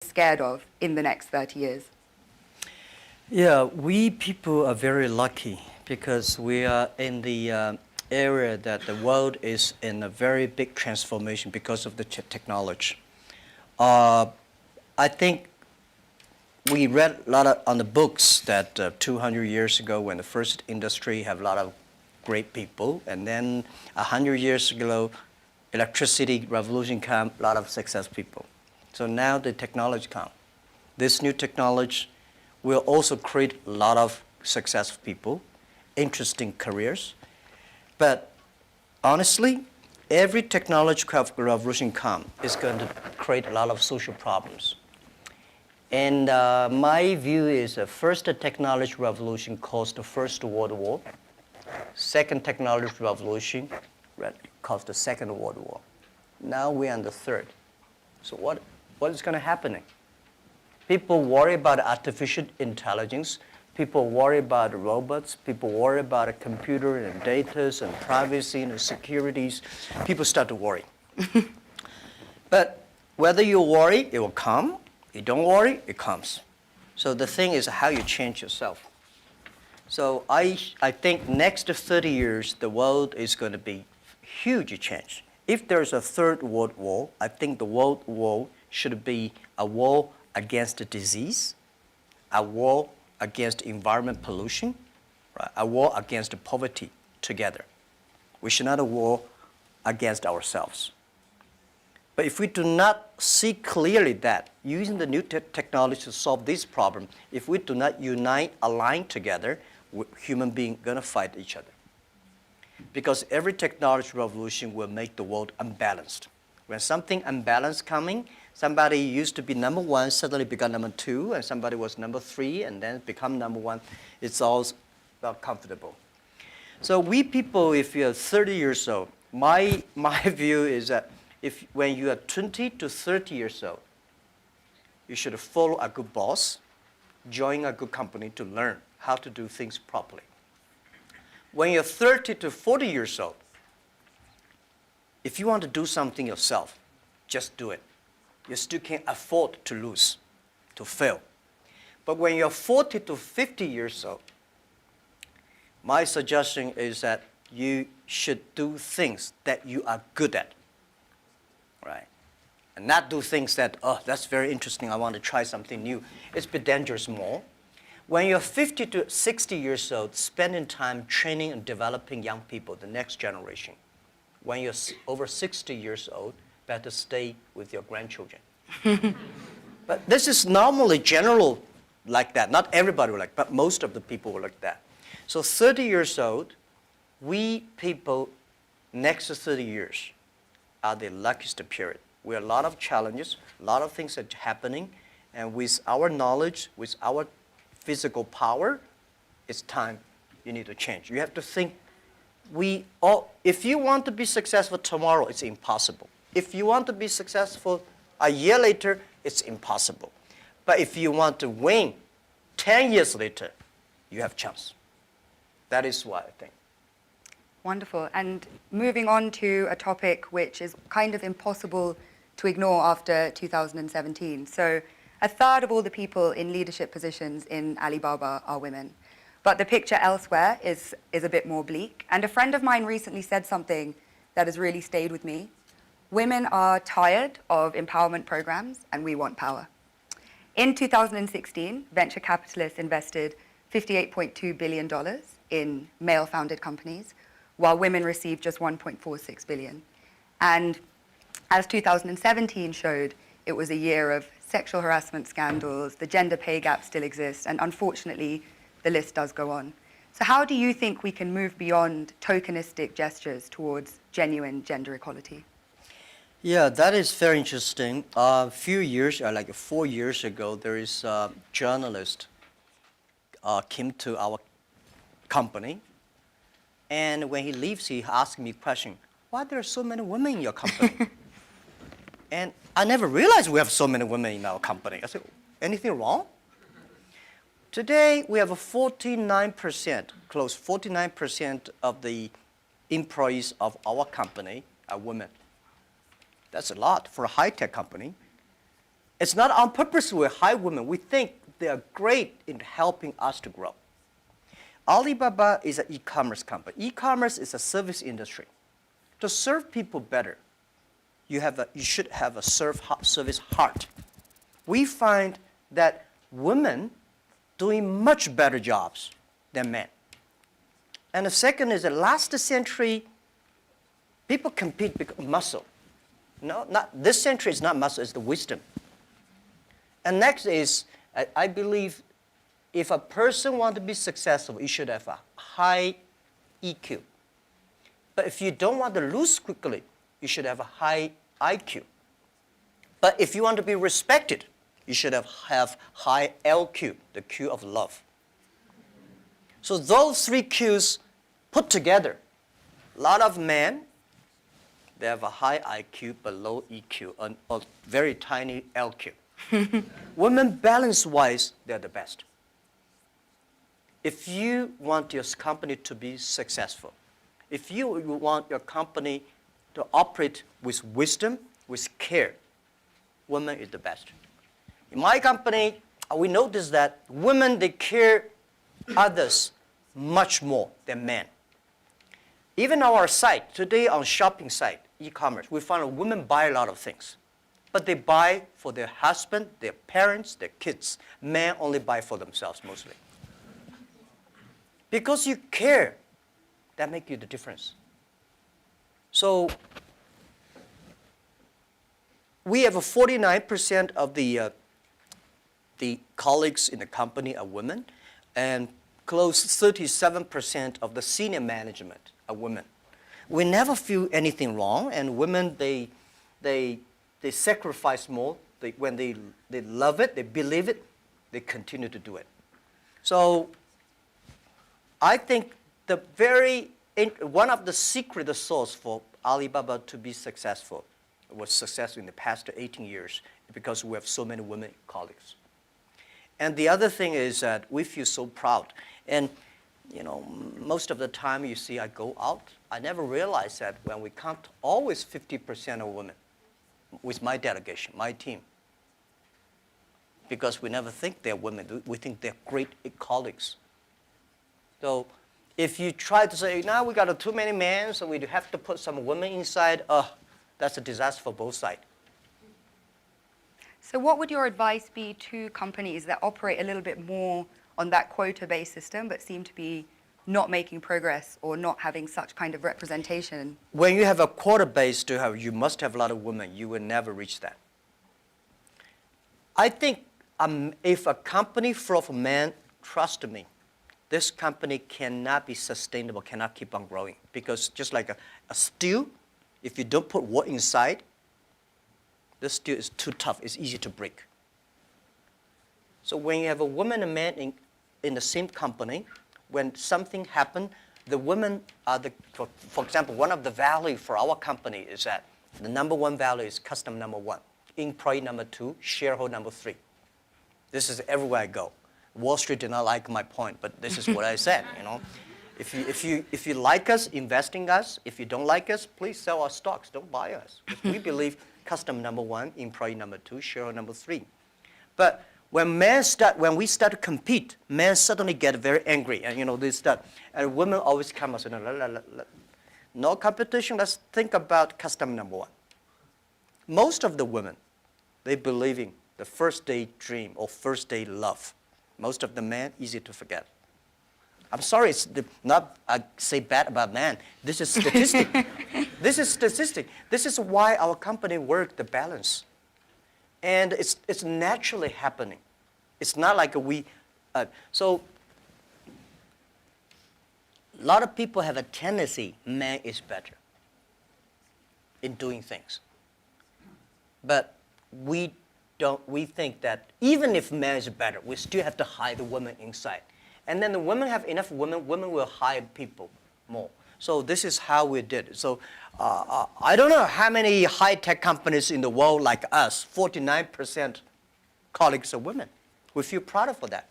scared of in the next 30 years? Yeah, we people are very lucky because we are in the area that the world is in a very big transformation because of the technology. I think we read a lot on the books that 200 years ago when the first industry have a lot of great people, and then 100 years ago, electricity revolution came, a lot of success people. So now the technology come. This new technology will also create a lot of successful people, interesting careers. But honestly, every technological revolution come is going to create a lot of social problems. And my view is the first technology revolution caused the First World War. Second technology revolution caused the Second World War. Now we're on the third. So what is going to happen? People worry about artificial intelligence. People worry about robots. People worry about a computer and data and privacy and securities. People start to worry. But whether you worry, it will come. You don't worry, it comes. So the thing is how you change yourself. So I think next 30 years, the world is going to be huge change. If there's a third world war, I think the world war should be a war against the disease, a war against environment pollution, right? A war against poverty together. We should not a war against ourselves. But if we do not see clearly that using the new technology to solve this problem, if we do not unite, align together, human beings are going to fight each other. Because every technology revolution will make the world unbalanced. When something unbalanced coming, somebody used to be number one, suddenly become number two, and somebody was number three, and then become number one. It's all not comfortable. So we people, if you're 30 years old, my view is that when you are 20 to 30 years old, you should follow a good boss, join a good company to learn how to do things properly. When you're 30 to 40 years old, if you want to do something yourself, just do it. You still can't afford to lose, to fail. But when you're 40 to 50 years old, my suggestion is that you should do things that you are good at, right? And not do things that, oh, that's very interesting, I want to try something new. It's a bit dangerous more. When you're 50 to 60 years old, spending time training and developing young people, the next generation. When you're over 60 years old, better stay with your grandchildren. But this is normally general like that. Not everybody will like, but most of the people will like that. So 30 years old, we people, next 30 years, are the luckiest period. We have a lot of challenges, a lot of things are happening, and with our knowledge, with our physical power, it's time you need to change. You have to think, if you want to be successful tomorrow, it's impossible. If you want to be successful a year later, it's impossible. But if you want to win 10 years later, you have a chance. That is what I think. Wonderful. And moving on to a topic which is kind of impossible to ignore after 2017. So a third of all the people in leadership positions in Alibaba are women. But the picture elsewhere is a bit more bleak. And a friend of mine recently said something that has really stayed with me. Women are tired of empowerment programs, and we want power. In 2016, venture capitalists invested $58.2 billion in male-founded companies, while women received just $1.46 billion. And as 2017 showed, it was a year of sexual harassment scandals, the gender pay gap still exists, and unfortunately, the list does go on. So how do you think we can move beyond tokenistic gestures towards genuine gender equality? Yeah, that is very interesting. A few years, like 4 years ago, there is a journalist came to our company, and when he leaves, he asked me a question, why there are so many women in your company? And I never realized we have so many women in our company. I said, anything wrong? Today, we have a 49%, close 49% of the employees of our company are women. That's a lot for a high-tech company. It's not on purpose we hire women. We think they are great in helping us to grow. Alibaba is an e-commerce company. E-commerce is a service industry. To serve people better, you should have a service heart. We find that women doing much better jobs than men. And the second is that last century, people compete because of muscle. No, not this century is not muscle, it's the wisdom. And next is, I believe, if a person wants to be successful, you should have a high EQ. But if you don't want to lose quickly, you should have a high IQ. But if you want to be respected, you should have high LQ, the Q of love. So those three Qs put together, a lot of men, they have a high IQ but low EQ, and a very tiny LQ. Women, balance-wise, they're the best. If you want your company to be successful, if you want your company to operate with wisdom, with care, women is the best. In my company, we notice that women, they care others much more than men. Even on our site, today on shopping site, e-commerce, we find women buy a lot of things. But they buy for their husband, their parents, their kids. Men only buy for themselves mostly. Because you care, that makes you the difference. So we have 49% of the colleagues in the company are women, and close 37% of the senior management are women. We never feel anything wrong, and women, they sacrifice more. When they love it, they believe it, they continue to do it. So I think one of the secret sauce for Alibaba to be successful was successful in the past 18 years because we have so many women colleagues. And the other thing is that we feel so proud. And most of the time you see I go out, I never realized that when we count always 50% of women with my delegation, my team. Because we never think they're women. We think they're great colleagues. So if you try to say, now we got too many men, so we have to put some women inside, that's a disaster for both sides. So what would your advice be to companies that operate a little bit more on that quota-based system but seem to be not making progress or not having such kind of representation? When you have a quota-based, you must have a lot of women. You will never reach that. I think if a company full of men, trust me, this company cannot be sustainable, cannot keep on growing. Because just like a stew, if you don't put wood inside, this stew is too tough. It's easy to break. So when you have a woman and man in the same company, when something happens, the women are for example, one of the values for our company is that the number one value is customer number one, employee number two, shareholder number three. This is everywhere I go. Wall Street did not like my point, but this is what I said. If you like us, invest in us. If you don't like us, please sell our stocks. Don't buy us. We believe customer number one, employee number two, shareholder number three. But when we start to compete, men suddenly get very angry, and they start. And women always come and say, no competition. Let's think about customer number one. Most of the women, they believe in the first day dream or first day love. Most of the men, easy to forget. I'm sorry, it's not I say bad about men. This is statistic. This is statistic. This is why our company works the balance. And it's naturally happening. It's not like so a lot of people have a tendency, man is better in doing things. But we think that even if man is better, we still have to hire the woman inside. And then the women have enough women will hire people more. So this is how we did it. So I don't know how many high-tech companies in the world like us, 49% colleagues are women. We feel proud of that.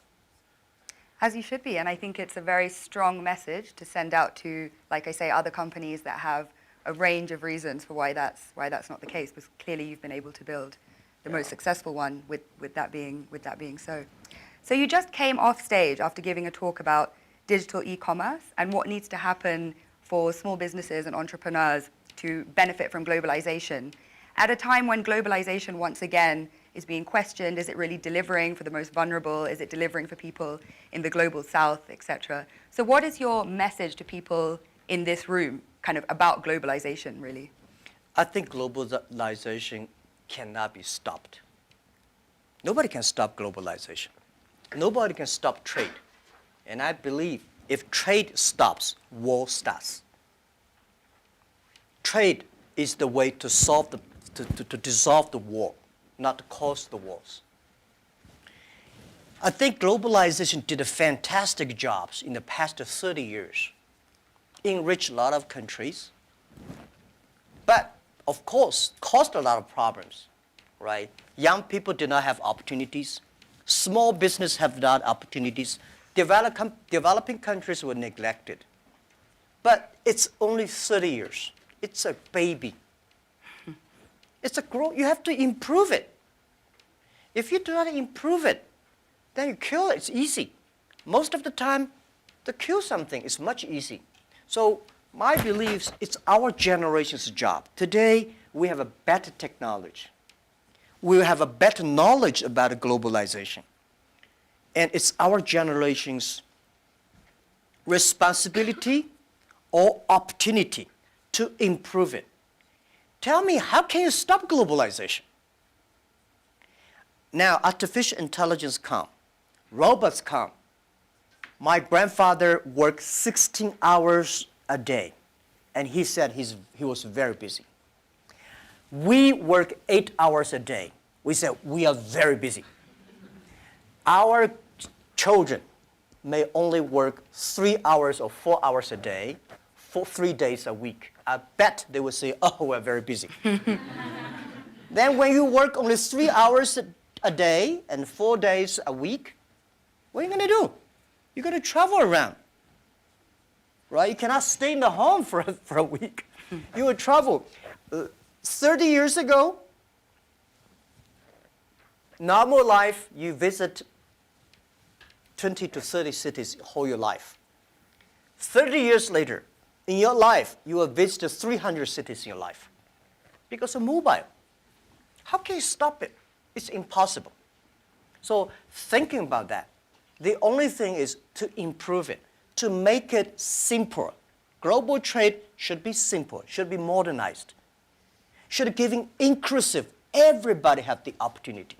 As you should be, and I think it's a very strong message to send out to, like I say, other companies that have a range of reasons for why that's not the case, because clearly you've been able to build the most successful one, with that being so. So you just came off stage after giving a talk about digital e-commerce and what needs to happen for small businesses and entrepreneurs to benefit from globalization. At a time when globalization once again is being questioned, is it really delivering for the most vulnerable? Is it delivering for people in the global south, etc.? So what is your message to people in this room kind of about globalization, really? I think globalization cannot be stopped. Nobody can stop globalization. Nobody can stop trade. And I believe if trade stops, war starts. Trade is the way to solve to dissolve the war, not to cause the wars. I think globalization did a fantastic job in the past 30 years. Enriched a lot of countries, but of course, caused a lot of problems, right? Young people did not have opportunities. Small business have not opportunities. Developing countries were neglected. But it's only 30 years. It's a baby. It's a growth. You have to improve it. If you do not improve it, then you kill it. It's easy. Most of the time, to kill something is much easy. So my beliefs, it's our generation's job. Today, we have a better technology. We have a better knowledge about globalization. And it's our generation's responsibility or opportunity to improve it. Tell me, how can you stop globalization? Now, artificial intelligence come, robots come. My grandfather worked 16 hours a day, and he said he was very busy. We work 8 hours a day. We said we are very busy. Our children may only work 3 hours or 4 hours a day for 3 days a week. I bet they will say, oh, we're very busy. Then when you work only 3 hours a day and 4 days a week, what are you going to do? You're going to travel around, right? You cannot stay in the home for a week. You will travel. 30 years ago, normal life, you visit 20 to 30 cities whole your life. 30 years later, in your life, you will visit 300 cities in your life because of mobile. How can you stop it? It's impossible. So thinking about that, the only thing is to improve it, to make it simpler. Global trade should be simple, should be modernized, should be inclusive. Everybody have the opportunity.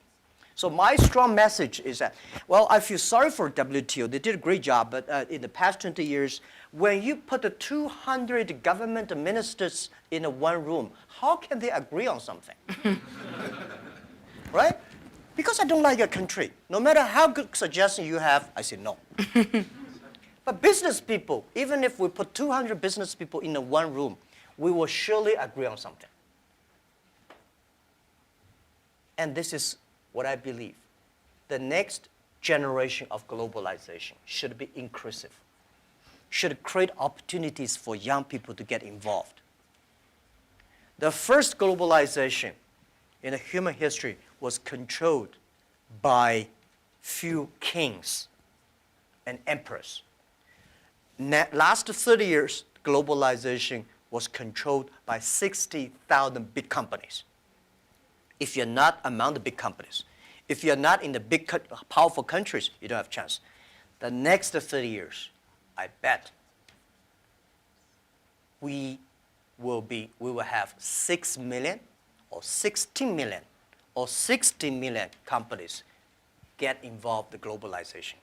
So my strong message is that, well, I feel sorry for WTO. They did a great job, but in the past 20 years, when you put the 200 government ministers in one room, how can they agree on something? Right? Because I don't like your country. No matter how good suggestion you have, I say no. But business people, even if we put 200 business people in one room, we will surely agree on something. And this is what I believe. The next generation of globalization should be inclusive, should create opportunities for young people to get involved. The first globalization in the human history was controlled by few kings and emperors. Last 30 years, globalization was controlled by 60,000 big companies. If you're not among the big companies, if you're not in the big, powerful countries, you don't have a chance. The next 30 years, I bet we will have 6 million or 16 million or 16 million companies get involved in globalization.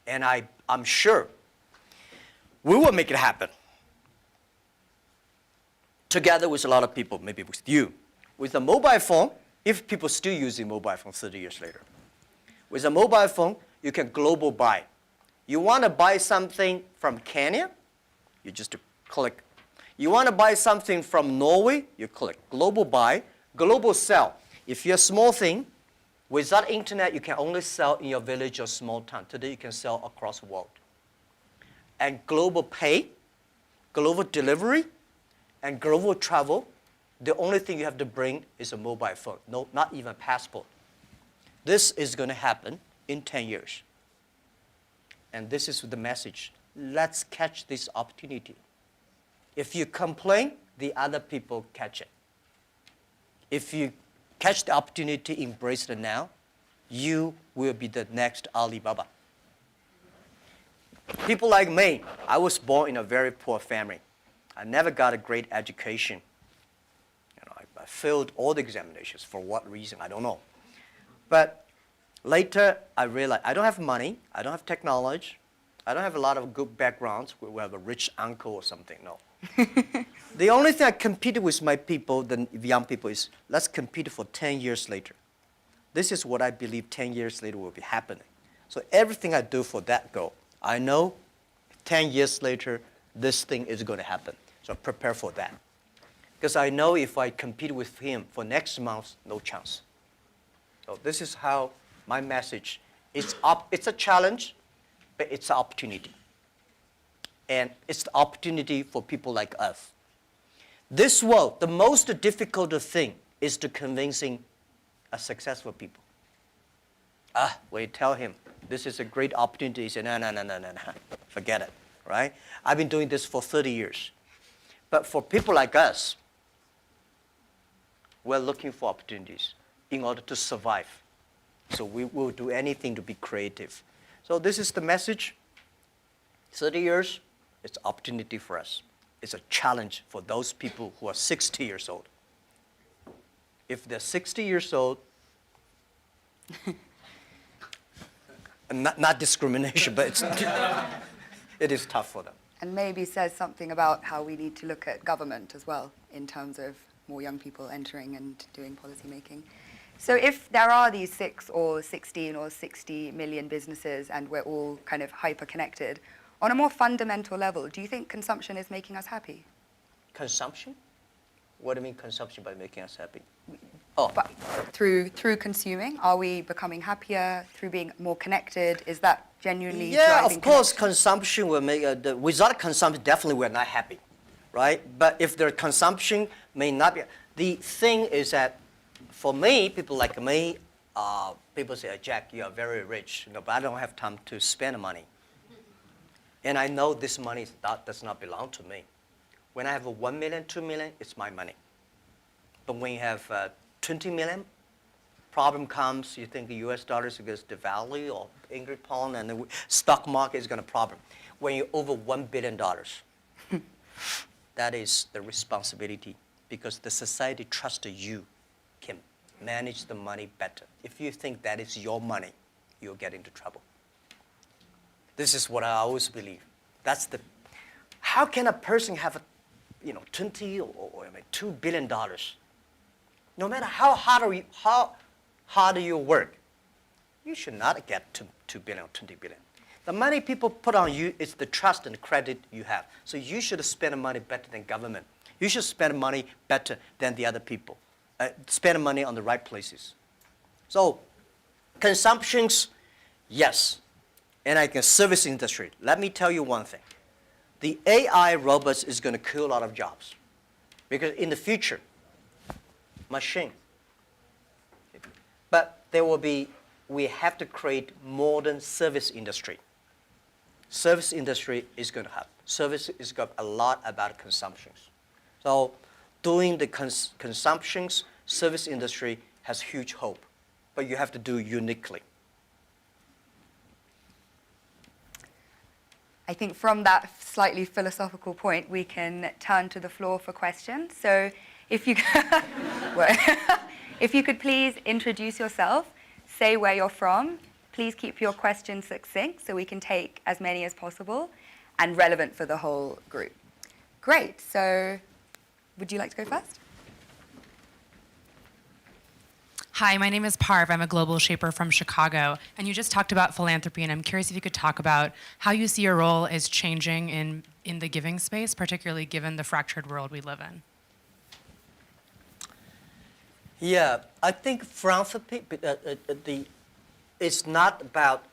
And I'm sure we will make it happen. Together with a lot of people, maybe with you. With a mobile phone, if people still using mobile phone 30 years later. With a mobile phone, you can global buy. You want to buy something from Kenya, you just click. You want to buy something from Norway, you click. Global buy, global sell. If you're a small thing, without internet, you can only sell in your village or small town. Today, you can sell across the world. And global pay, global delivery, and global travel, The only thing you have to bring is a mobile phone, no, not even a passport. This is going to happen in 10 years. And this is the message. Let's catch this opportunity. If you complain, the other people catch it. If you catch the opportunity, embrace it now, you will be the next Alibaba. People like me, I was born in a very poor family. I never got a great education. I failed all the examinations. For what reason, I don't know. But later, I realized I don't have money, I don't have technology, I don't have a lot of good backgrounds. We have a rich uncle or something, no. The only thing I competed with my people, the young people, is let's compete for 10 years later. This is what I believe 10 years later will be happening. So everything I do for that goal, I know 10 years later, this thing is going to happen. So prepare for that. Because I know if I compete with him for next month, no chance. So this is how my message is. It's a challenge, but it's an opportunity. And it's the opportunity for people like us. This world, the most difficult thing is to convincing a successful people. When you tell him, this is a great opportunity, he says, no, forget it, right? I've been doing this for 30 years. But for people like us, we're looking for opportunities in order to survive. So we will do anything to be creative. So this is the message. 30 years, it's an opportunity for us. It's a challenge for those people who are 60 years old. If they're 60 years old, not discrimination, but it is tough for them. And maybe says something about how we need to look at government as well in terms of more young people entering and doing policy making. So if there are these 6 or 16 or 60 million businesses and we're all kind of hyper-connected, on a more fundamental level, do you think consumption is making us happy? Consumption? What do you mean consumption by making us happy? But through consuming, are we becoming happier through being more connected? Is that genuinely driving of course, connection? consumption will make, without consumption, definitely we're not happy, right? But if the consumption may not be, the thing is that for me, people like me, people say, Jack, you are very rich, but I don't have time to spend money. And I know this money does not belong to me. When I have 1 million, 2 million, it's my money. But when you have 20 million, problem comes, you think the US dollar is going to devalue or English pound and the stock market is going to problem. When you're over $1 billion, that is the responsibility because the society trusts you can manage the money better. If you think that is your money, you'll get into trouble. This is what I always believe. That's the, how can a person have 20 or $2 billion? No matter how hard you work, you should not get to 2 billion or 20 billion. The money people put on you is the trust and credit you have. So you should spend money better than government. You should spend money better than the other people. Spend money on the right places. So consumptions, yes. And like the service industry, let me tell you one thing. The AI robots is going to kill a lot of jobs. Because in the future, machine. But there will be, we have to create modern service industry. Service industry is going to have, service is got a lot about consumptions. So doing the consumptions, service industry has huge hope. But you have to do uniquely. I think from that slightly philosophical point, we can turn to the floor for questions. So if you, if you could please introduce yourself, say where you're from, please keep your questions succinct so we can take as many as possible and relevant for the whole group. Great, so would you like to go first? Hi, my name is Parv. I'm a global shaper from Chicago. And you just talked about philanthropy, and I'm curious if you could talk about how you see your role is changing in the giving space, particularly given the fractured world we live in. Yeah, I think philanthropy, it's not about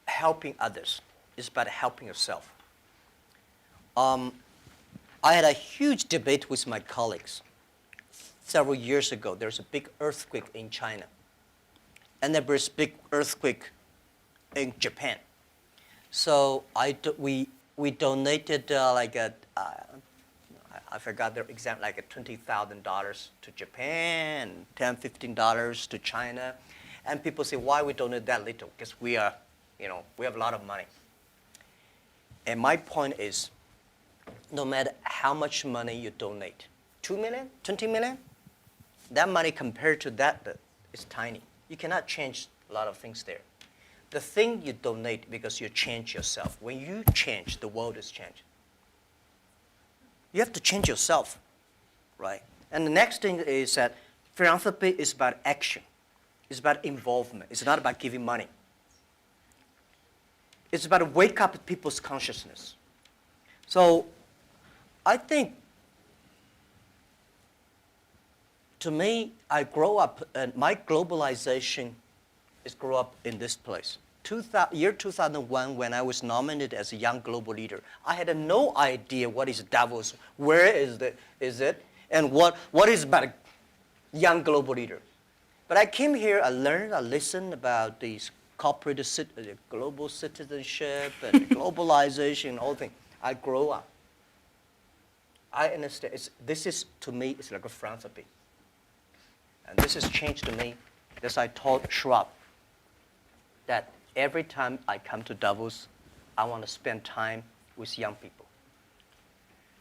helping others. It's about helping yourself. I had a huge debate with my colleagues several years ago, there's a big earthquake in China. And there was a big earthquake in Japan. So we donated I forgot the exact, like $20,000 to Japan, $10, $15 to China. And people say, why we donate that little? Because we have a lot of money. And my point is, no matter how much money you donate, 2 million, 20 million, that money compared to that is tiny. You cannot change a lot of things there. The thing you donate because you change yourself. When you change, the world is changed. You have to change yourself, right? And the next thing is that philanthropy is about action. It's about involvement. It's not about giving money. It's about to wake up people's consciousness. So I think, to me, I grow up, and my globalization is grow up in this place. Year 2001, when I was nominated as a Young Global Leader, I had no idea what is Davos, where is it, and what is about a Young Global Leader. But I came here, I learned, I listened about these corporate global citizenship and globalization and all things. I grow up. I understand. This is, to me, it's like a philanthropy. And this has changed to me, as I told Schwab, that every time I come to Davos, I want to spend time with young people.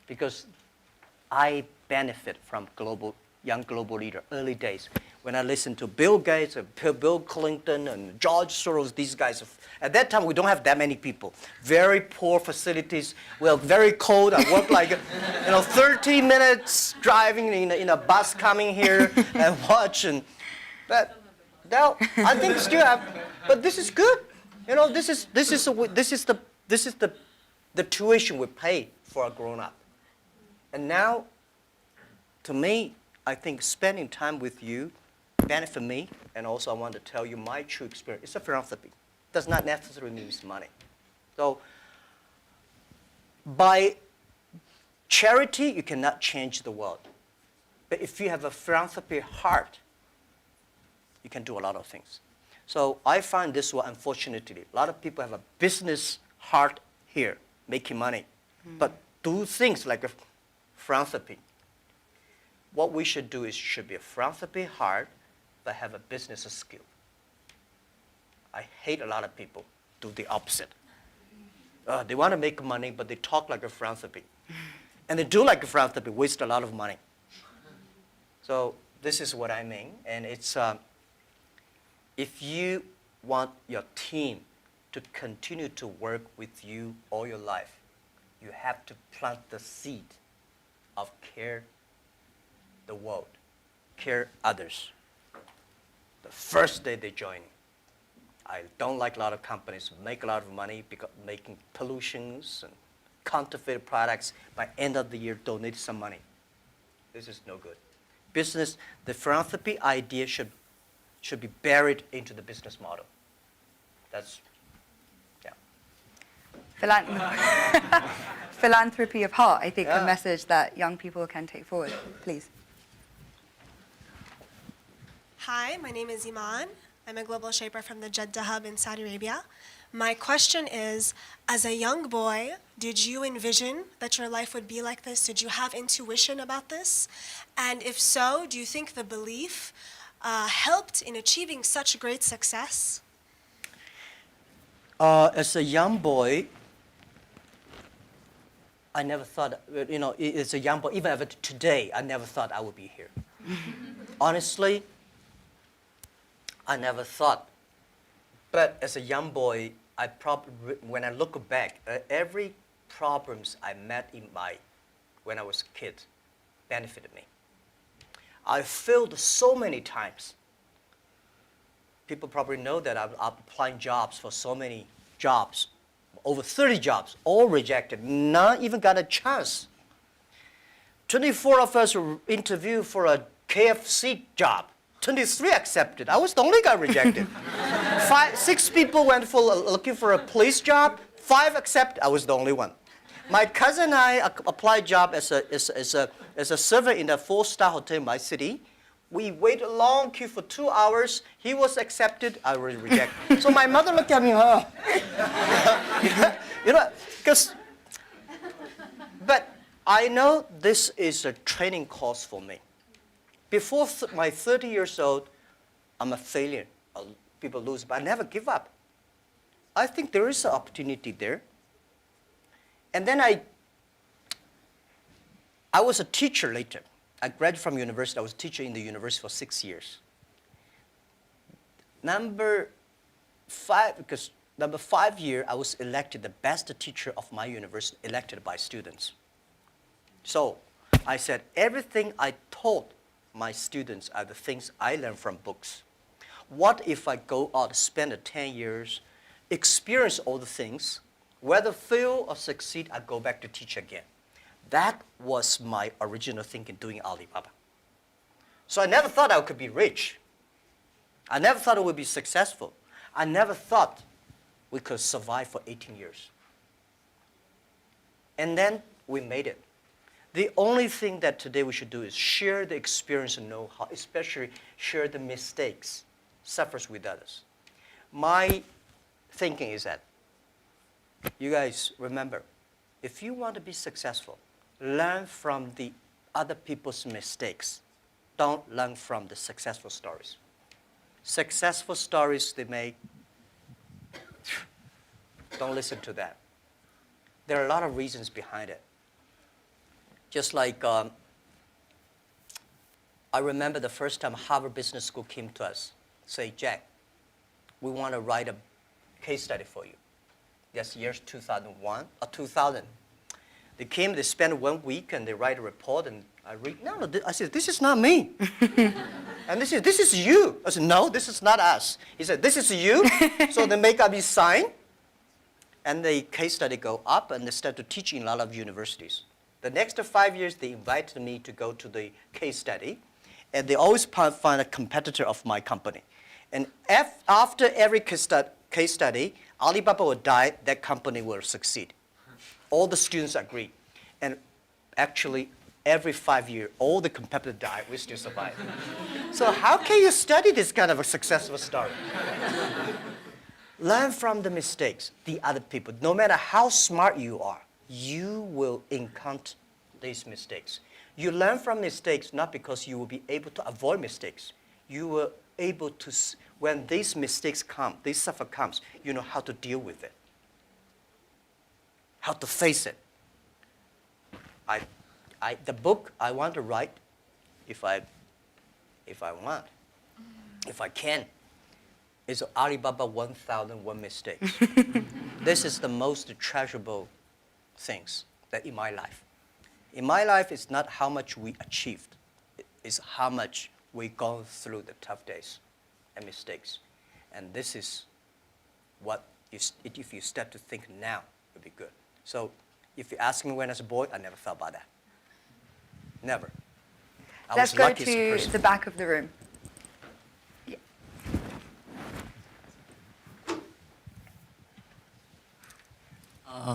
Because I benefit from Young Global Leader, early days. When I listen to Bill Gates, and Bill Clinton, and George Soros, these guys, at that time we don't have that many people. Very poor facilities. Well, very cold. I work like 30 minutes driving in a bus coming here and watching. But now I think still have. But this is good. This is the tuition we pay for a grown-up. And now, to me, I think spending time with you benefit me, and also I want to tell you my true experience. It's a philanthropy. It does not necessarily mean money. So, by charity, you cannot change the world. But if you have a philanthropy heart, you can do a lot of things. So I find this one, unfortunately, a lot of people have a business heart here, making money, but do things like a philanthropy. What we should do is should be a philanthropy heart, but have a business skill. I hate a lot of people do the opposite. They want to make money, but they talk like a philanthropy. And they do like a philanthropy, waste a lot of money. So this is what I mean, and it's, if you want your team to continue to work with you all your life, you have to plant the seed of care the world, care others. The first day they join. I don't like a lot of companies make a lot of money because making pollutions and counterfeit products. By end of the year, donate some money. This is no good. Business, the philanthropy idea should be buried into the business model. That's, yeah. Philanthropy of heart, I think, a message that young people can take forward. Please. Hi, my name is Iman. I'm a global shaper from the Jeddah Hub in Saudi Arabia. My question is, as a young boy, did you envision that your life would be like this? Did you have intuition about this? And if so, do you think the belief helped in achieving such great success? As a young boy, I never thought, as a young boy, even today, I never thought I would be here. Honestly, I never thought. But as a young boy, when I look back, every problems I met when I was a kid benefited me. I failed so many times. People probably know that I'm applying jobs for so many jobs, over 30 jobs, all rejected, not even got a chance. 24 of us were interviewed for a KFC job. 23 accepted. I was the only guy rejected. 6 people went for looking for a police job. 5 accepted. I was the only one. My cousin and I applied job as a server in a 4-star hotel in my city. We waited a long queue for 2 hours. He was accepted. I was rejected. So my mother looked at me, but I know this is a training course for me. Before my 30 years old, I'm a failure. People lose, but I never give up. I think there is an opportunity there. And then I was a teacher later. I graduated from university. I was a teacher in the university for 6 years. Number 5 year, I was elected the best teacher of my university, elected by students. So I said, everything I taught my students are the things I learned from books. What if I go out, spend 10 years, experience all the things, whether fail or succeed, I go back to teach again. That was my original thinking doing Alibaba. So I never thought I could be rich. I never thought I would be successful. I never thought we could survive for 18 years. And then we made it. The only thing that today we should do is share the experience and know-how, especially share the mistakes, suffers with others. My thinking is that you guys remember, if you want to be successful, learn from the other people's mistakes. Don't learn from the successful stories. Successful stories they make, don't listen to that. There are a lot of reasons behind it. Just like I remember the first time Harvard Business School came to us, say, Jack, we want to write a case study for you. That's years 2001 or 2000. They came, they spent 1 week, and they write a report, and I read, I said, this is not me. And this is you. I said, no, this is not us. He said, this is you. So they make up his sign, and the case study go up, and they start to teach in a lot of universities. The next 5 years, they invited me to go to the case study, and they always find a competitor of my company. And after every case study, Alibaba will die, that company will succeed. All the students agree. And actually, every 5 years, all the competitors die, we still survive. So how can you study this kind of a successful story? Learn from the mistakes, the other people. No matter how smart you are, you will encounter these mistakes. You learn from mistakes not because you will be able to avoid mistakes. You will able to, when these mistakes come, this suffer comes, you know how to deal with it, how to face it. The book I want to write, if I can, is Alibaba 1001 Mistakes. This is the most treasurable things that in my life. In my life, it's not how much we achieved. It's how much we gone through the tough days and mistakes. And this is what, if you start to think now, would be good. So if you ask me when I was a boy, I never thought about that. Never. Let's go to the back of the room. Yeah.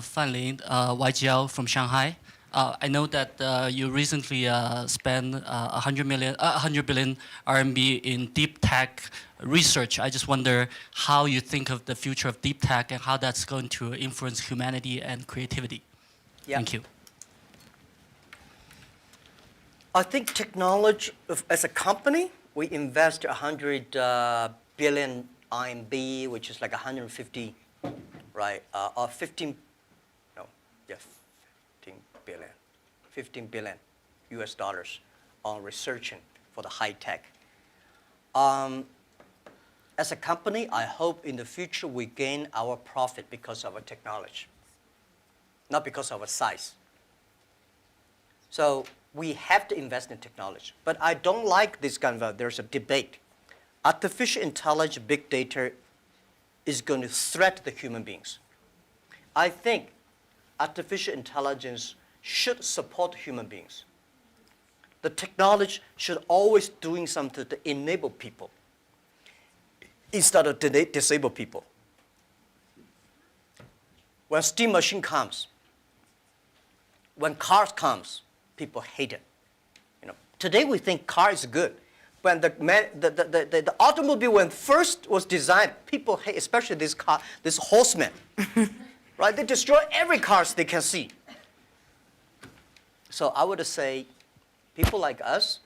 Fan Lin, YGL from Shanghai. I know that you recently spent 100 billion RMB in deep tech research. I just wonder how you think of the future of deep tech and how that's going to influence humanity and creativity. Yeah. Thank you. I think technology, as a company, we invest 100 billion RMB, which is like 150, right, or 15, no, yeah, 15 billion US dollars on researching for the high tech. As a company, I hope in the future we gain our profit because of our technology, not because of our size. So we have to invest in technology. But I don't like this kind of, there's a debate. Artificial intelligence, big data is going to threaten the human beings. I think artificial intelligence should support human beings. The technology should always doing something to enable people instead of disable people. When steam machine comes, When cars comes, people hate it. Today we think car is good. When the automobile when first was designed, people hate, especially this horsemen, right? They destroy every cars they can see. So I would say, people like us,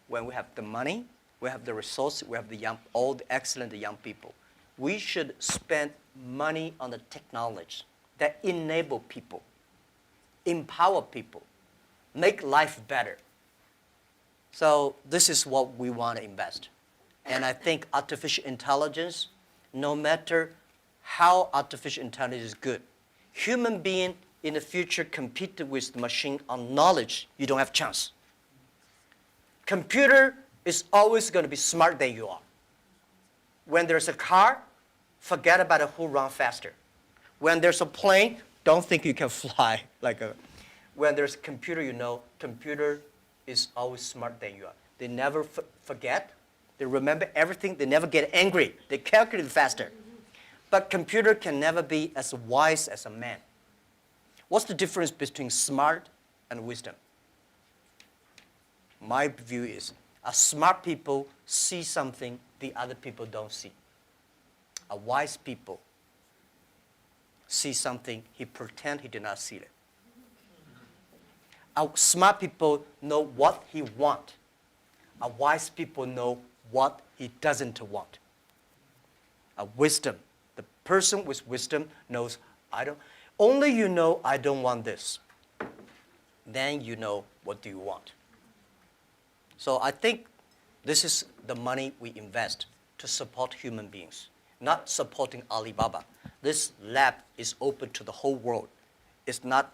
when we have the money, we have the resources, we have all the excellent young people, we should spend money on the technology that enable people, empower people, make life better. So this is what we want to invest. And I think artificial intelligence, no matter how artificial intelligence is good, human being in the future compete with the machine on knowledge, you don't have a chance. Computer is always going to be smarter than you are. When there's a car, forget about who runs faster. When there's a plane, don't think you can fly. When there's a computer, computer is always smarter than you are. They never forget. They remember everything. They never get angry. They calculate faster. But computer can never be as wise as a man. What's the difference between smart and wisdom? My view is, a smart people see something the other people don't see. A wise people see something, he pretend he did not see it. A smart people know what he want. A wise people know what he doesn't want. A wisdom, the person with wisdom knows, only you know I don't want this. Then you know what do you want. So I think this is the money we invest to support human beings, not supporting Alibaba. This lab is open to the whole world. It's not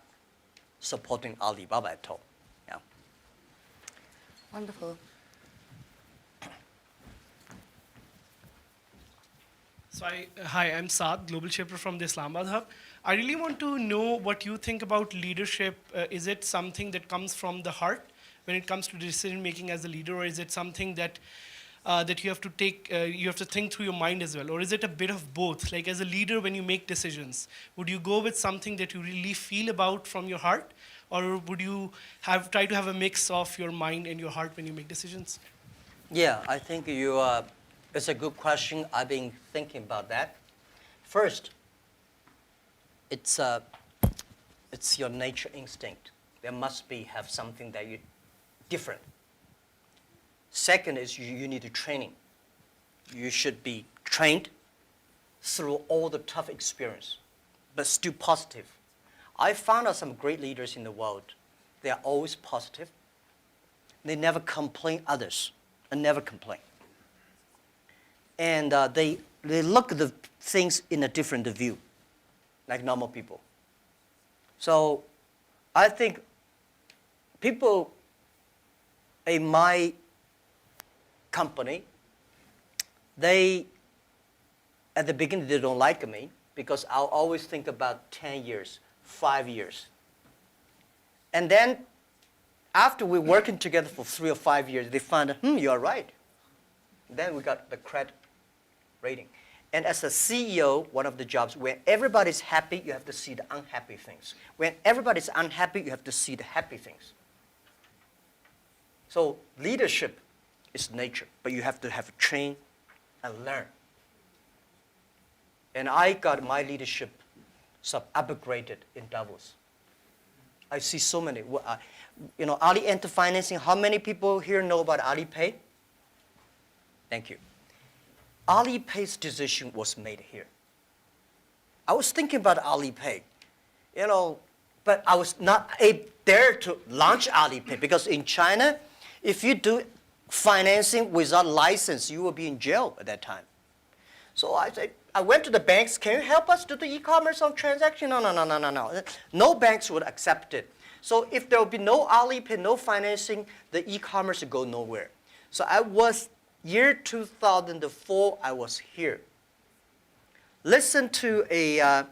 supporting Alibaba at all. Yeah. Wonderful. So hi, I'm Saad, Global Shaper from the Islamabad Hub. I really want to know what you think about leadership. Is it something that comes from the heart when it comes to decision making as a leader, or is it something that that you have to take, you have to think through your mind as well, or is it a bit of both? Like as a leader, when you make decisions, would you go with something that you really feel about from your heart, or would you try to have a mix of your mind and your heart when you make decisions? Yeah, I think it's a good question. I've been thinking about that. First, it's your nature instinct. There must have something that you different. Second is you need training. You should be trained through all the tough experience, but still positive. I found out some great leaders in the world. They are always positive. They never complain others, and never complain. And they look at the things in a different view, like normal people. So I think people in my company, at the beginning, they don't like me because I'll always think about 10 years, 5 years. And then after we're working together for 3 or 5 years, they find, you're right. Then we got the credit rating. And as a CEO, one of the jobs, when everybody's happy, you have to see the unhappy things. When everybody's unhappy, you have to see the happy things. So leadership is nature, but you have to train and learn. And I got my leadership upgraded in Davos. I see so many. Ali Enter Financing, how many people here know about Alipay? Thank you. Alipay's decision was made here. I was thinking about Alipay, but I was not dare to launch Alipay because in China, if you do financing without license, you will be in jail at that time. So I went to the banks, can you help us do the e-commerce on transaction? No. No banks would accept it. So if there will be no Alipay, no financing, the e-commerce would go nowhere. So year 2004, I was here. Listen to a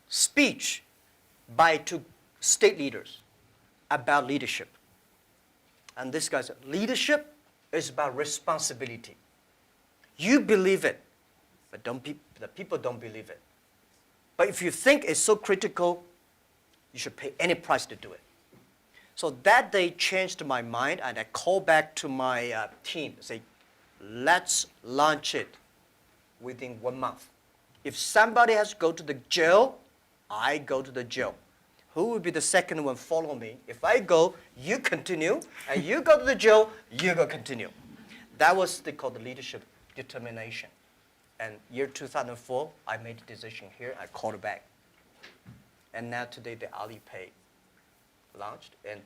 speech by 2 state leaders about leadership. And this guy said, leadership is about responsibility. You believe it, but the people don't believe it. But if you think it's so critical, You should pay any price to do it. So that day changed my mind, and I called back to my team and say, let's launch it within 1 month. If somebody has to go to the jail, I go to the jail. Who will be the second one follow me? If I go, you continue, and you go to the jail, you go continue. That was called the leadership determination. And year 2004, I made a decision here, I called it back. And now today the Alipay launched, and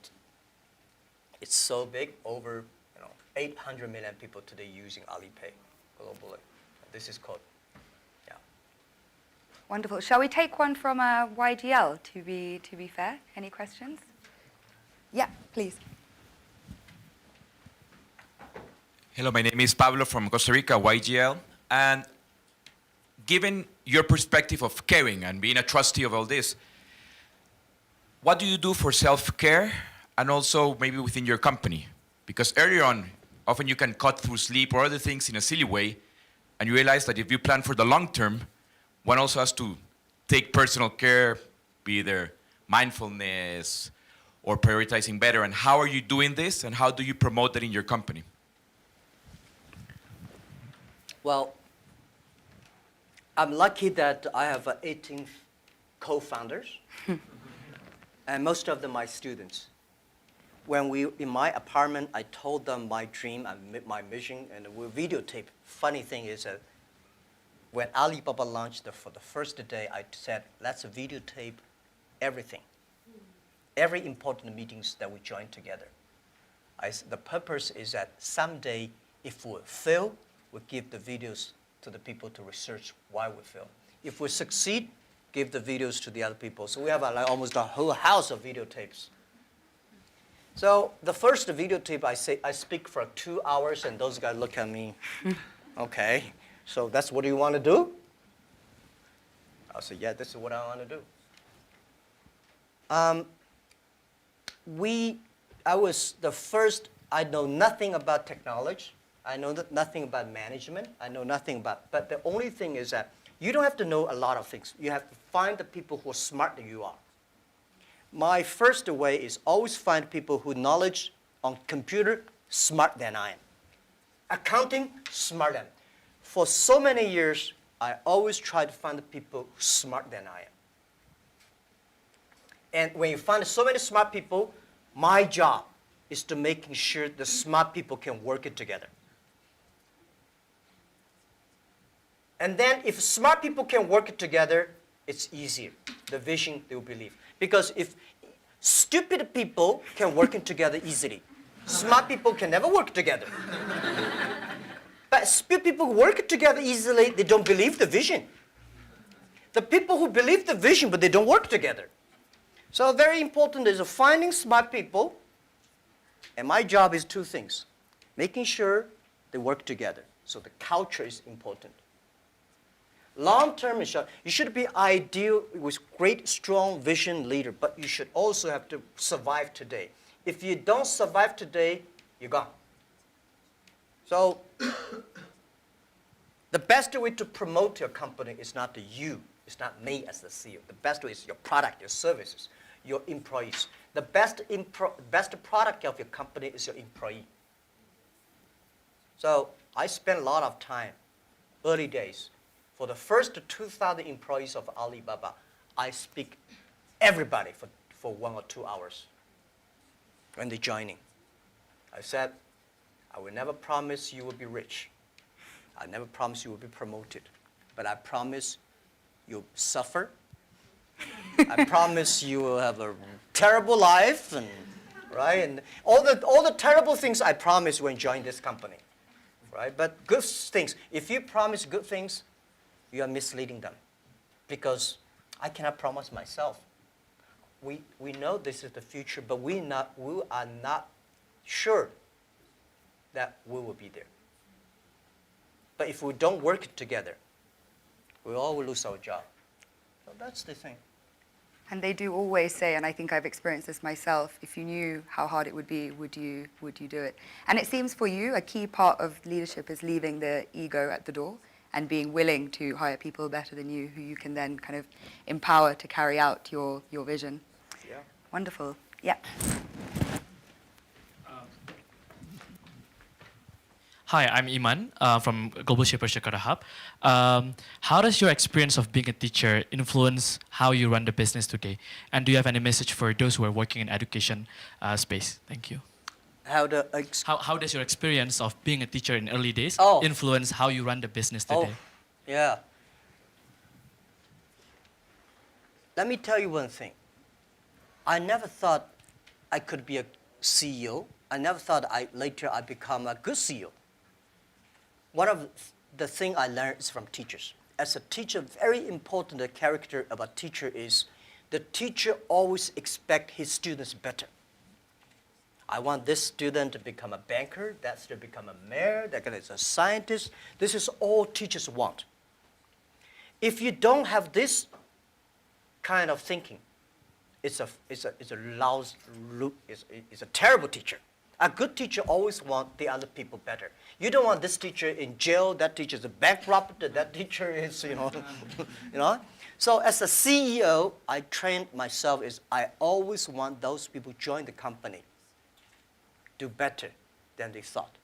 it's so big, over 800 million people today using Alipay globally. This is called, yeah. Wonderful. Shall we take one from YGL to be fair? Any questions? Yeah, please. Hello, my name is Pablo from Costa Rica, YGL. And given your perspective of caring and being a trustee of all this, what do you do for self-care and also maybe within your company? Because earlier on, often you can cut through sleep or other things in a silly way, and you realize that if you plan for the long term, one also has to take personal care, be either mindfulness or prioritizing better. And how are you doing this, and how do you promote that in your company? Well, I'm lucky that I have 18 co-founders, and most of them are my students. When in my apartment, I told them my dream and my mission, and we videotape. Funny thing is that when Alibaba launched for the first day, I said, let's videotape everything. Every important meetings that we join together. The purpose is that someday, if we fail, we give the videos to the people to research why we fail. If we succeed, give the videos to the other people. So we have almost a whole house of videotapes. So the first videotape, I speak for 2 hours, and those guys look at me, okay, so that's what you want to do? I say, yeah, this is what I want to do. I was the first, I know nothing about technology. I know nothing about management. I know nothing about, but the only thing is that you don't have to know a lot of things. You have to find the people who are smarter than you are. My first way is always find people who knowledge on computer smarter than I am. Accounting, smarter than. For so many years, I always try to find the people smarter than I am. And when you find so many smart people, my job is to making sure the smart people can work it together. And then if smart people can work it together, it's easier. The vision they will believe. Because if stupid people can work it together easily, smart people can never work together. But stupid people work it together easily, they don't believe the vision. The people who believe the vision, but they don't work together. So very important is finding smart people, and my job is 2 things. Making sure they work together. So the culture is important. Long term, you should be ideal with great, strong vision leader, but you should also have to survive today. If you don't survive today, you're gone. So the best way to promote your company is not you, it's not me as the CEO. The best way is your product, your services, your employees. The best product of your company is your employee. So I spent a lot of time, early days. For the first 2,000 employees of Alibaba, I speak everybody for 1 or 2 hours when they're joining. I said, I will never promise you will be rich. I never promise you will be promoted. But I promise you'll suffer. I promise you will have a terrible life, and right? And all the terrible things I promise when you join this company. Right? But good things. If you promise good things, you are misleading them, because I cannot promise myself. We know this is the future, but we are not sure that we will be there. But if we don't work together, we all will lose our job. So that's the thing. And they do always say, and I think I've experienced this myself, if you knew how hard it would be, would you do it? And it seems for you, a key part of leadership is leaving the ego at the door and being willing to hire people better than you, who you can then kind of empower to carry out your vision. Yeah. Wonderful. Yeah. Hi, I'm Iman from Global Shaper Jakarta Hub. How does your experience of being a teacher influence how you run the business today? And do you have any message for those who are working in education space? Thank you. How the How does your experience of being a teacher in early days Oh. influence how you run the business Oh, today? yeah. Let me tell you one thing. I never thought I could be a CEO. I never thought later I'd become a good CEO. One of the things I learned is from teachers. As a teacher, very important character of a teacher is the teacher always expects his students better. I want this student to become a banker, that student to become a mayor, that guy is a scientist. This is all teachers want. If you don't have this kind of thinking, it's a terrible teacher. A good teacher always wants the other people better. You don't want this teacher in jail, that teacher is a bankrupt, that teacher is, you know. So as a CEO, I trained myself is I always want those people who join the company do better than they thought.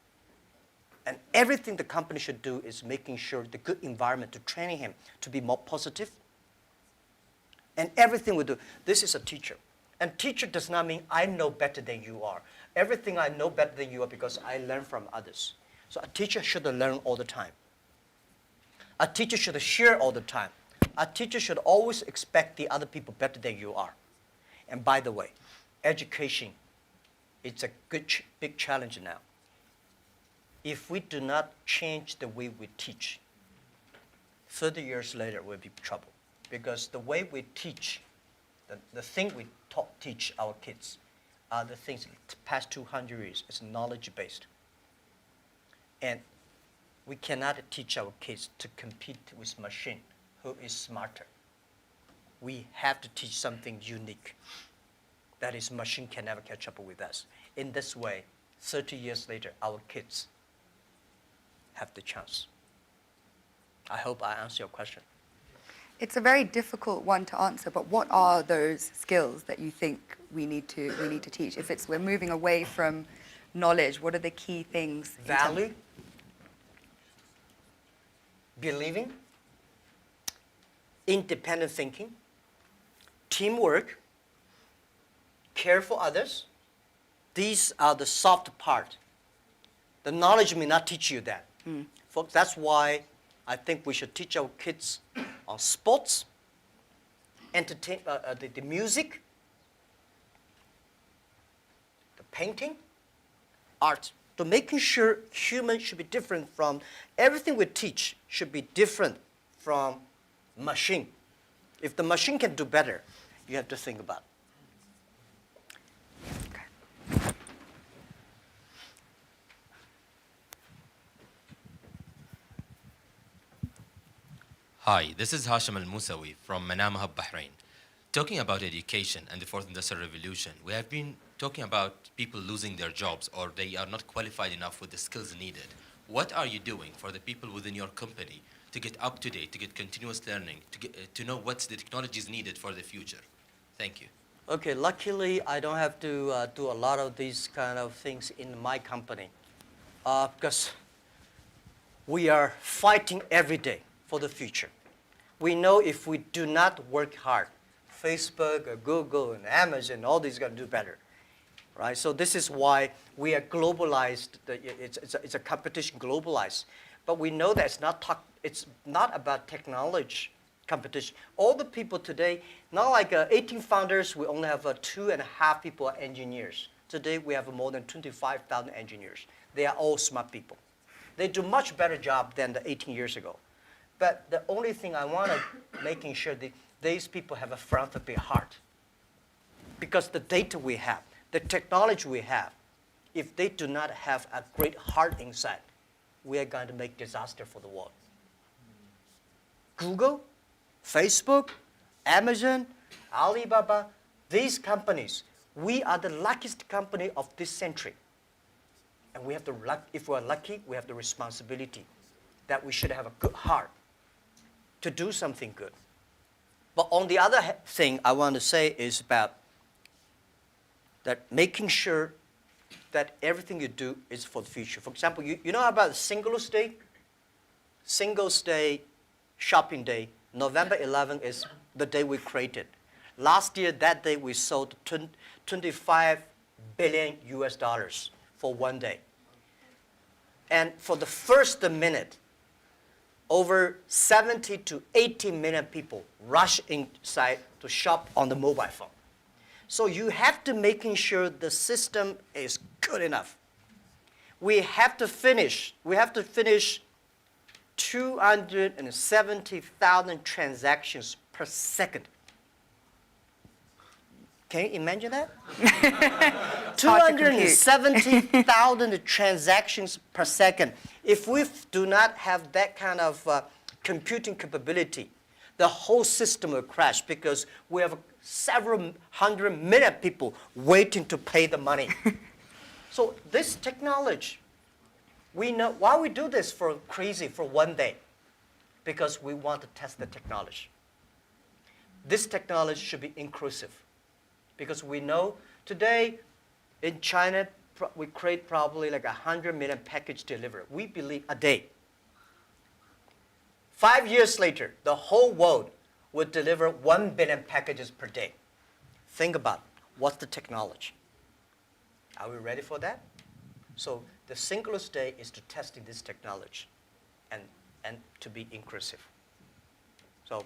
And everything the company should do is making sure the good environment to training him to be more positive. And everything we do, this is a teacher. And teacher does not mean I know better than you are. Everything I know better than you are because I learn from others. So a teacher should learn all the time. A teacher should share all the time. A teacher should always expect the other people better than you are. And by the way, education, it's a big challenge now. If we do not change the way we teach, 30 years later we'll be in trouble. Because the way we teach, the thing we teach our kids are the things the past 200 years is knowledge-based. And we cannot teach our kids to compete with machine who is smarter. We have to teach something unique. That is, machine can never catch up with us. In this way, 30 years later, our kids have the chance. I hope I answer your question. It's a very difficult one to answer, but what are those skills that you think we need to teach? If we're moving away from knowledge, what are the key things? Value, believing, independent thinking, teamwork, care for others. These are the soft part. The knowledge may not teach you that. Folks, that's why I think we should teach our kids on sports, the music, the painting, art. So making sure humans should be different from, everything we teach should be different from machine. If the machine can do better, you have to think about it. Hi, this is Hashim Al-Musawi from Manama Hub, Bahrain. Talking about education and the Fourth Industrial Revolution, we have been talking about people losing their jobs or they are not qualified enough with the skills needed. What are you doing for the people within your company to get up to date, to get continuous learning, to know what's the technologies needed for the future? Thank you. Okay, luckily I don't have to do a lot of these kind of things in my company because we are fighting every day for the future. We know if we do not work hard, Facebook, or Google, and Amazon, all these are going to do better, right? So this is why we are globalized. It's a competition globalized. But we know that it's not about technology competition. All the people today, not like 18 founders, we only have 2.5 people are engineers. Today we have more than 25,000 engineers. They are all smart people. They do much better job than the 18 years ago. But the only thing I want to making sure that these people have a philanthropy heart. Because the data we have, the technology we have, if they do not have a great heart inside, we are going to make disaster for the world. Google, Facebook, Amazon, Alibaba, these companies, we are the luckiest company of this century. And we have the if we're lucky, we have the responsibility that we should have a good heart to do something good. But on the other thing I want to say is about that making sure that everything you do is for the future. For example, you know about Singles Day? Singles Day, shopping day, November 11th is the day we created. Last year, that day, we sold 25 billion US dollars for one day. And for the first minute, over 70 to 80 million people rush inside to shop on the mobile phone. So you have to making sure the system is good enough. We have to finish 270,000 transactions per second. Can you imagine that? hard to compute. 270,000 transactions per second. If we do not have that kind of computing capability, the whole system will crash because we have several hundred million people waiting to pay the money. So this technology, we know why we do this for one day, because we want to test the technology. This technology should be inclusive, because we know today in China we create probably like 100 million package delivery. We believe a day. 5 years later, the whole world would deliver 1 billion packages per day. Think about what's the technology. Are we ready for that? So the Singles Day is to testing this technology and to be inclusive. So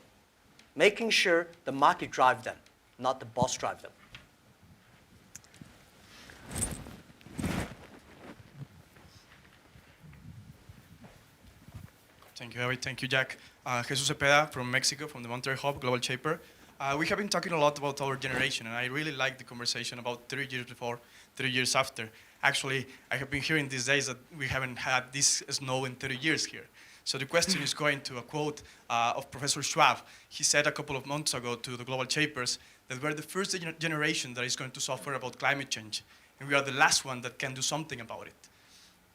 making sure the market drive them, not the boss drive them. Thank you, Harry. Thank you, Jack. Jesus Cepeda from Mexico, from the Monterrey Hub, Global Shaper. We have been talking a lot about our generation, and I really like the conversation about 30 years before, 30 years after. Actually, I have been hearing these days that we haven't had this snow in 30 years here. So the question is going to a quote of Professor Schwab. He said a couple of months ago to the Global Shapers that we're the first generation that is going to suffer about climate change, and we are the last one that can do something about it.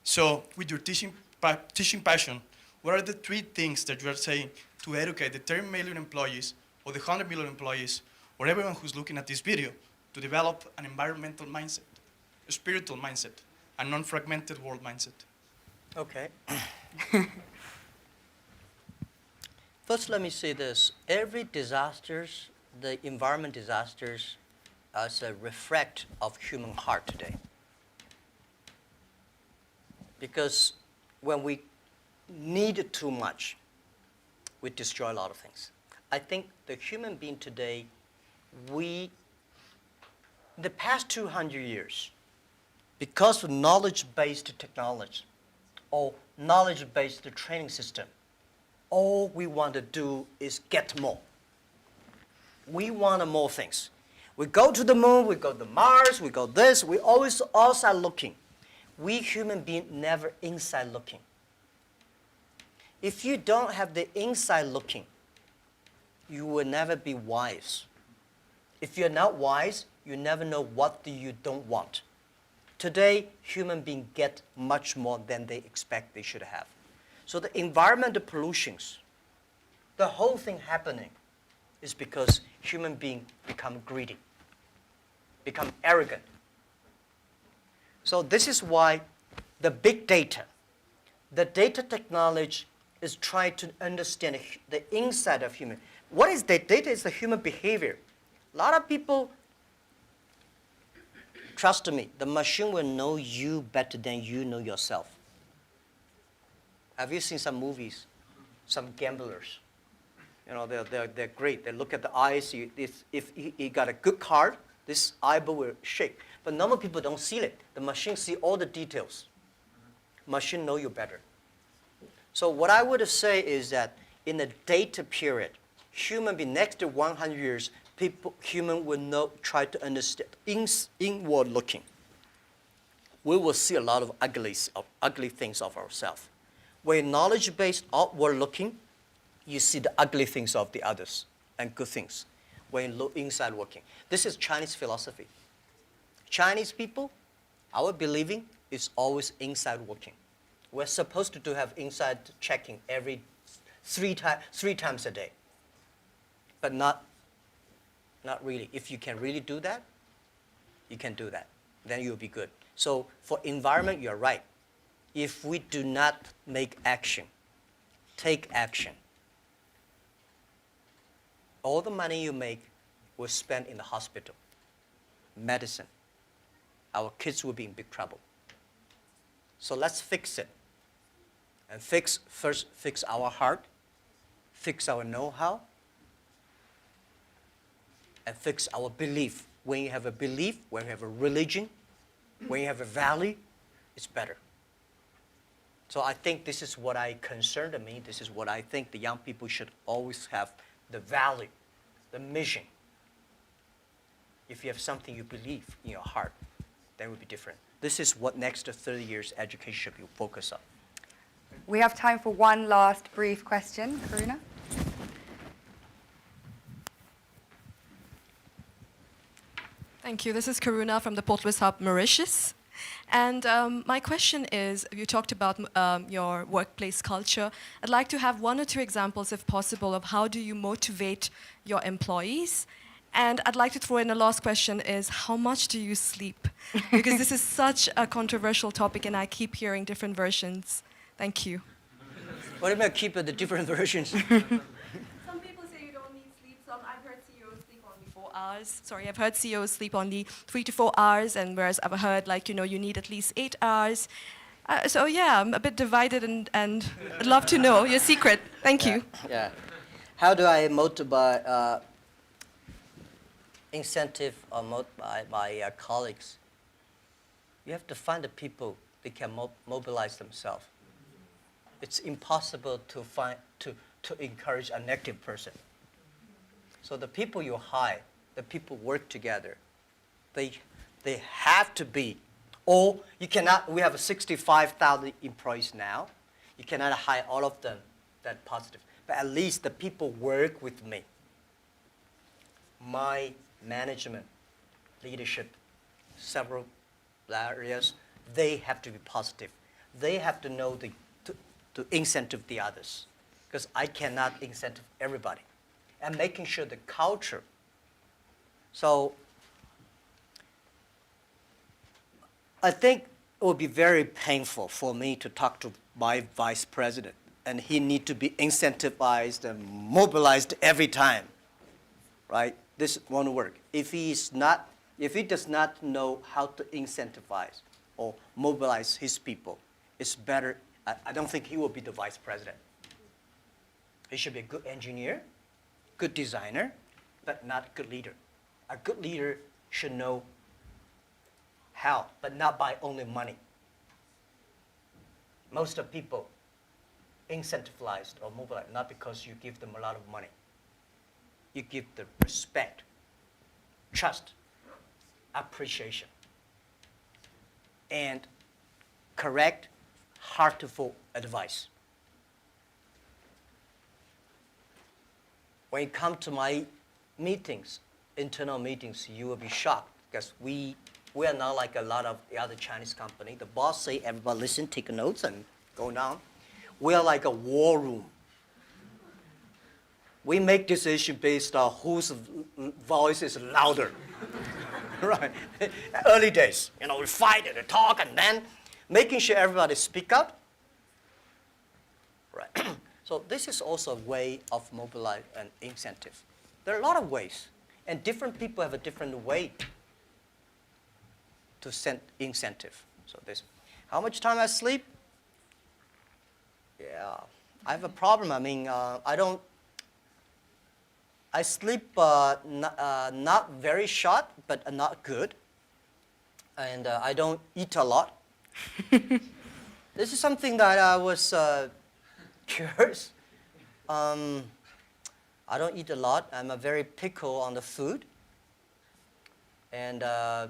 So with your teaching passion, what are the 3 things that you are saying to educate the 10 million employees or the 100 million employees or everyone who's looking at this video to develop an environmental mindset, a spiritual mindset, a non-fragmented world mindset? Okay. First, let me say this. Every disasters, the environment disasters, is a reflect of human heart today. Because when we need too much, we destroy a lot of things. I think the human being today, in the past 200 years, because of knowledge-based technology or knowledge-based training system, all we want to do is get more. We want more things. We go to the moon, we go to Mars, we go this, we always outside looking. We human beings never inside looking. If you don't have the inside looking, you will never be wise. If you're not wise, you never know what you don't want. Today, human beings get much more than they expect they should have. So the environmental pollutions, the whole thing happening is because human beings become greedy, become arrogant. So this is why the big data, the data technology is trying to understand the inside of human. What is data? Data is the human behavior. A lot of people, trust me, the machine will know you better than you know yourself. Have you seen some movies? Some gamblers. You know, they're great. They look at the eyes. If he got a good card, this eyeball will shake. But normal people don't see it. The machine see all the details. Machine know you better. So what I would say is that in the data period, human being next to 100 years, human will try to understand inward looking. We will see a lot of ugly things of ourselves. When knowledge-based outward looking, you see the ugly things of the others and good things. When you look inside looking. This is Chinese philosophy. Chinese people, our believing is always inside looking. We're supposed to have inside checking every three times a day. But not really. If you can really do that, you can do that. Then you'll be good. So for environment, you're right. If we do not make action, take action, all the money you make will spend in the hospital, medicine. Our kids will be in big trouble. So let's fix it. And first fix our heart, fix our know-how, and fix our belief. When you have a belief, when you have a religion, when you have a value, it's better. So I think this is what I concerned me. This is what I think the young people should always have, the value, the mission. If you have something you believe in your heart, then it will be different. This is what next 30 years education should be focused on. We have time for one last brief question. Karuna? Thank you. This is Karuna from the Portals Hub, Mauritius. And my question is, you talked about your workplace culture. I'd like to have one or two examples, if possible, of how do you motivate your employees. And I'd like to throw in a last question is, how much do you sleep? Because this is such a controversial topic and I keep hearing different versions. Thank you. What about keep the different versions? Some people say you don't need sleep. I've heard CEOs sleep only 4 hours. I've heard CEOs sleep only 3 to 4 hours, and whereas I've heard you need at least 8 hours. So yeah, I'm a bit divided, and I'd love to know your secret. Thank you. Yeah. How do I motivate, incentive or motivate my colleagues? You have to find the people that can mobilize themselves. It's impossible to encourage a negative person. So the people you hire, the people work together, they have to be, or you cannot, we have 65,000 employees now, you cannot hire all of them that positive, but at least the people work with me. My management, leadership, several areas, they have to be positive. They have to know to incentive the others, because I cannot incentive everybody. And making sure the culture. So I think it would be very painful for me to talk to my vice president, and he need to be incentivized and mobilized every time, right? This won't work. If he does not know how to incentivize or mobilize his people, it's better. I don't think he will be the vice president. He should be a good engineer, good designer, but not a good leader. A good leader should know how, but not by only money. Most of people incentivized or mobilized not because you give them a lot of money. You give them respect, trust, appreciation, and correct, heartful advice. When you come to my meetings, internal meetings, you will be shocked because we are not like a lot of the other Chinese company. The boss say, everybody listen, take notes, and go down. We are like a war room. We make decisions based on whose voice is louder. Right? Early days, we fight and talk, and then making sure everybody speak up. Right. So this is also a way of mobilize and incentive. There are a lot of ways, and different people have a different way to send incentive. So this, how much time I sleep? Yeah, I have a problem. I mean, I sleep not very short, but not good. And I don't eat a lot. This is something that I was curious. I don't eat a lot. I'm a very picky on the food. And I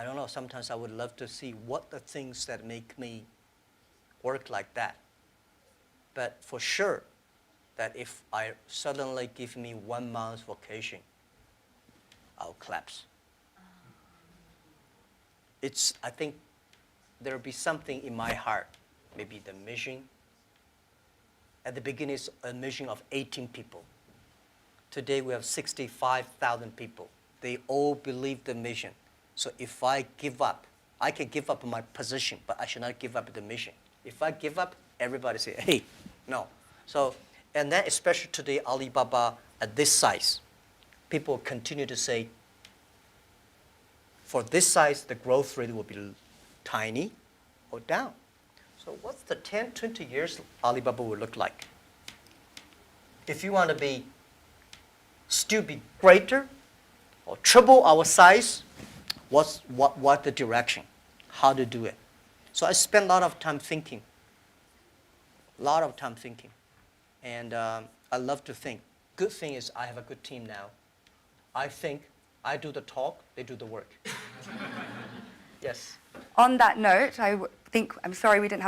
don't know, sometimes I would love to see what the things that make me work like that. But for sure, that if I suddenly give me 1 month vacation, I'll collapse. I think there'll be something in my heart, maybe the mission. At the beginning, it's a mission of 18 people. Today, we have 65,000 people. they all believe the mission. So if I give up, I can give up my position, but I should not give up the mission. If I give up, everybody say, hey, no. So, and then especially today, Alibaba at this size, people continue to say, for this size, the growth rate will be tiny or down. So what's the 10, 20 years Alibaba will look like? If you want to still be greater or triple our size, what the direction? How to do it? So I spend a lot of time thinking. And I love to think. Good thing is I have a good team now. I think, I do the talk, they do the work. Yes. On that note, I'm sorry we didn't have